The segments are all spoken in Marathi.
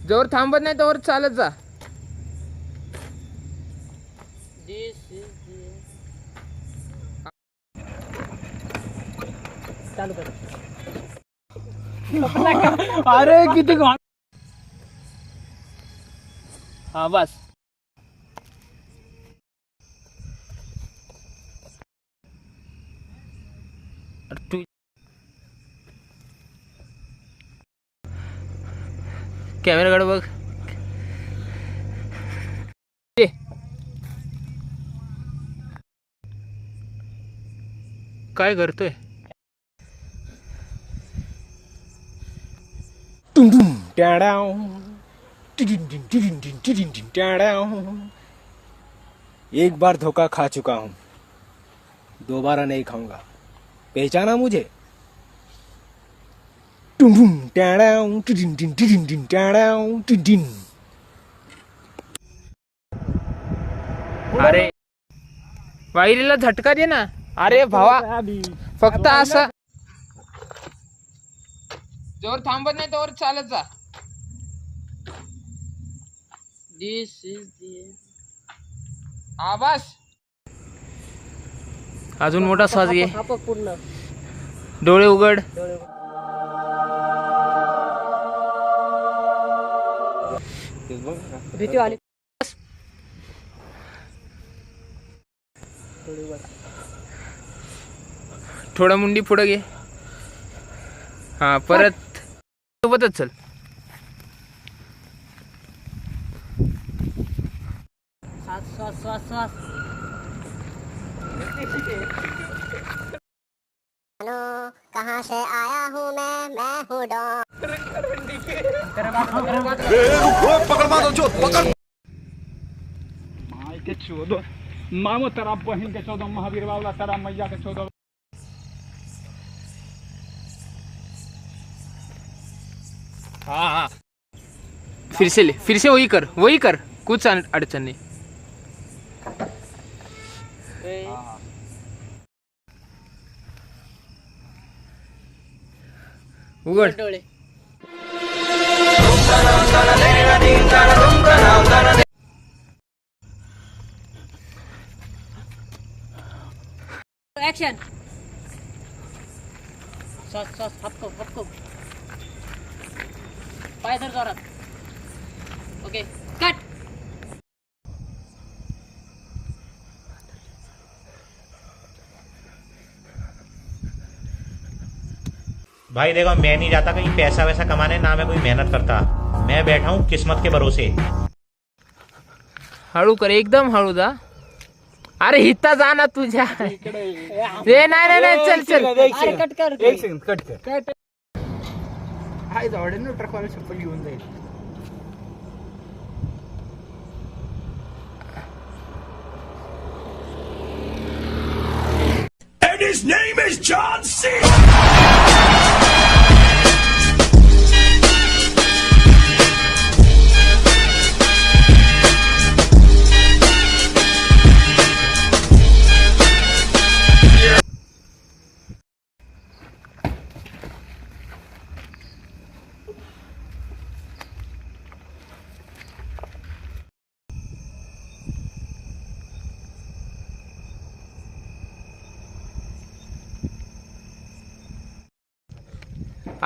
जोर थांबत नाही तोवर चालत जा. चालू कर. अरे किती हा बस. तू कॅमेराकडे बघ. काय करतोय? एक बार धोखा खा चुका हूं, दोबारा नहीं खाऊंगा. पहचाना मुझे? अरे वायरीला झटका दे ना. अरे भावा फक्त असं जोर थांबत नाही तोवर चालत जा. हा बस. अजून मोठा श्वास घे. पूर्ण डोळे उघड. भीती आली. थोडा मुंडी पुढे घे. हा परत सोबतच चल. श्वास श्वास श्वास. हेलो, कहाँ से आया हूँ मैं हूँ डॉन. माई के 14 मामो तेरा बहन के 14 महावीर बाबला तेरा मैया के 14. हाँ फिर से ले. फिर से वही कर. कुछ अडचण नाही. उघड डोळे. ऍक्शन. श्वास श्वास. हपको पाय धर जोरात. Okay cut. भाई देखो, मैं नहीं जाता कहीं पैसा वैसा कमाने, ना मैं कोई मेहनत करता. मैं बैठा हूँ किस्मत के भरोसे. हळू कर. एकदम हळू जा. अरे हिता जा ना तुझ्या. ए नाही चल. अरे कट कर. एक सेकंड कट कर. हाय जावडे ना ट्रक वाला चप्पल घेऊन जाईल. And his name is John C.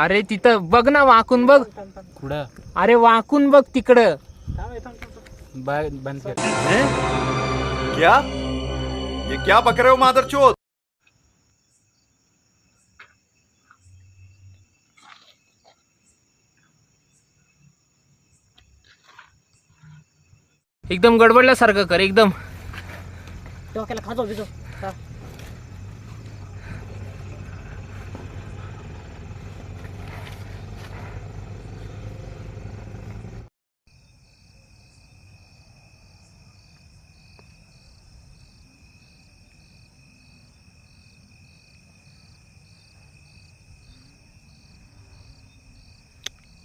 अरे तिथं बघ ना. वाकून बघ. कुठं? अरे वाकून बघ तिकडं. बंद कर. क्या? ये क्या बक रहे हो मादरचोद? एकदम गडबडल्यासारखं कर. एकदम डोक्याला खाजो बिजो.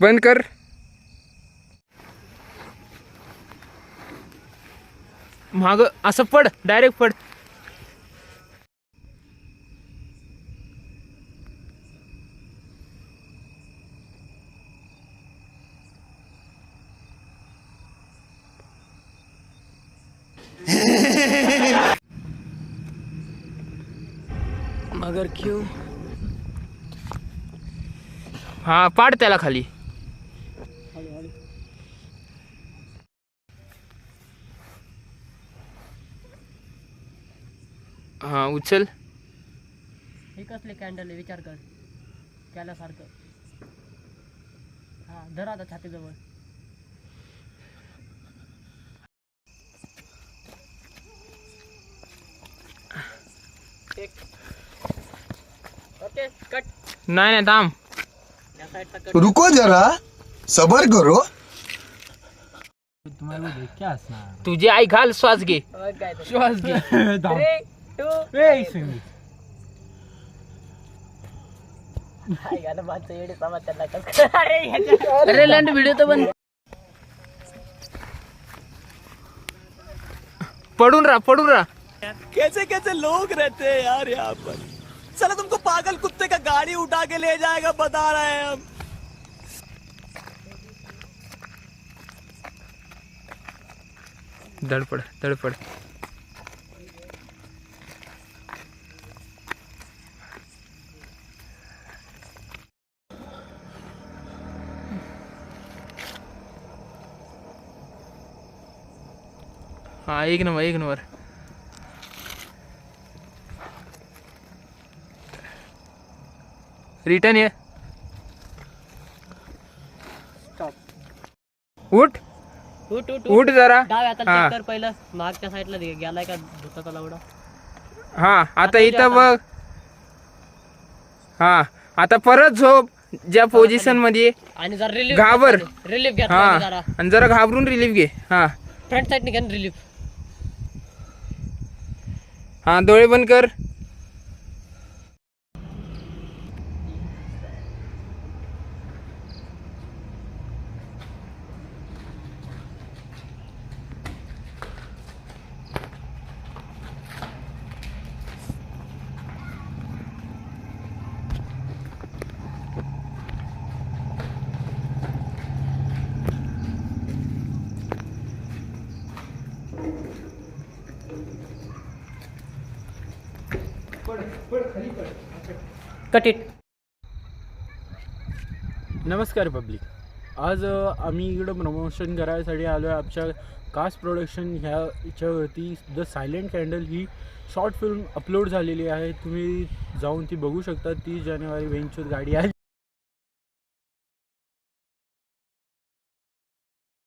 बंद कर. माग असं पड. डायरेक्ट पड. मगर क्यों? हा पाड त्याला खाली. हा उचल. हे कसले कॅन्डल आहे विचार कर. केल्यासारखं. हा धर आता छातीजवळ. Okay cut. नाही नाही थांब. या साईडचा कट. रुको जरा सबर करो. तुझी आई घाल श्वास घे. काय ते? श्वास घे. 3, 2 काय गाणं माझं येडे समाज त्यांना कसं. अरे लंड व्हिडिओ तर बंद. पडून राहा. कैसे कैसे लोग रहते हैं यार यहाँ पर. चलो तुमको पागल कुत्ते का गाड़ी उठा के ले जाएगा बता रहे हैं हम. धडपड. हा एक नंबर. रिटर्न ये. उठ जरा. डाव्या हाताला हा. चेक कर पहिलं. मागच्या साईडला गेलाय का धुताचा लावडा. हा आता इथं बघ. हा आता परत झोप ज्या पोझिशन मध्ये. आणि जरा रिलीफ घाबर. रिलीफ घ्या हा जरा. आणि जरा घाबरून रिलीफ घे. हा फ्रंट साईड घ्या रिलीफ. हा डोळे बंद कर. Cut it. नमस्कार पब्लिक. आज आम्ही इकडं प्रमोशन करायसाठी आलो आहे. आमच्या कास्ट प्रोडक्शन ह्याच्यावरती the silent candle he short film upload झालेली आहे. तुम्ही जाऊन ती बघू शकता. 30 जानेवारी वेंचूर गाडी आहे.